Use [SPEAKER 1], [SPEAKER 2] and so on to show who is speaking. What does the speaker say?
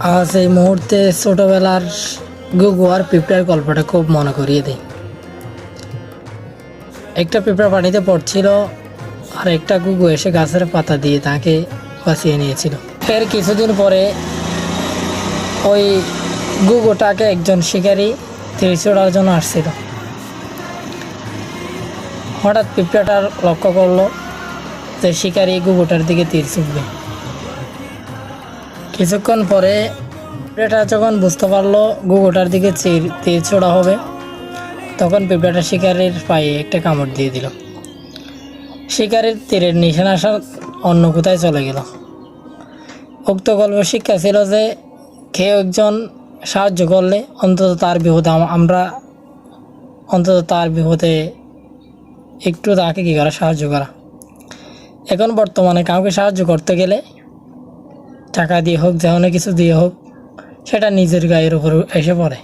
[SPEAKER 1] আজ এই মুহূর্তে ছোটবেলার গুগু আর পিঁপড়ার গল্পটা খুব মনে করিয়ে দেয়। একটা পিঁপড়া পানিতে পড়ছিল আর একটা গুগু এসে গাছের পাতা দিয়ে তাকে বাঁচিয়ে নিয়েছিল। এর কিছুদিন পরে ওই গুগুটাকে একজন শিকারী তীর ছোড়ার জন্য আসছিল। হঠাৎ পিঁপড়াটার লক্ষ্য করলো যে শিকারী গুগুটার দিকে তীর ছুটবে। কিছুক্ষণ পরে পিঁপড়াটা যখন বুঝতে পারলো গুগুটার দিকে তীর ছোড়া হবে, তখন পিঁপড়াটা শিকারির পায়ে একটা কামড় দিয়ে দিল। শিকারির তীরের নিশানা আসা অন্য কোথায় চলে গেল। উক্ত গল্প শিক্ষা ছিল যে কেউ একজন সাহায্য করলে অন্তত তার বিপদে একটু তাকে কী করা, সাহায্য করা। এখন বর্তমানে কাউকে সাহায্য করতে গেলে টাকা দিয়ে হোক, যেমন কিছু দিয়ে হোক, সেটা নিজের গায়ের উপর এসে পড়ে।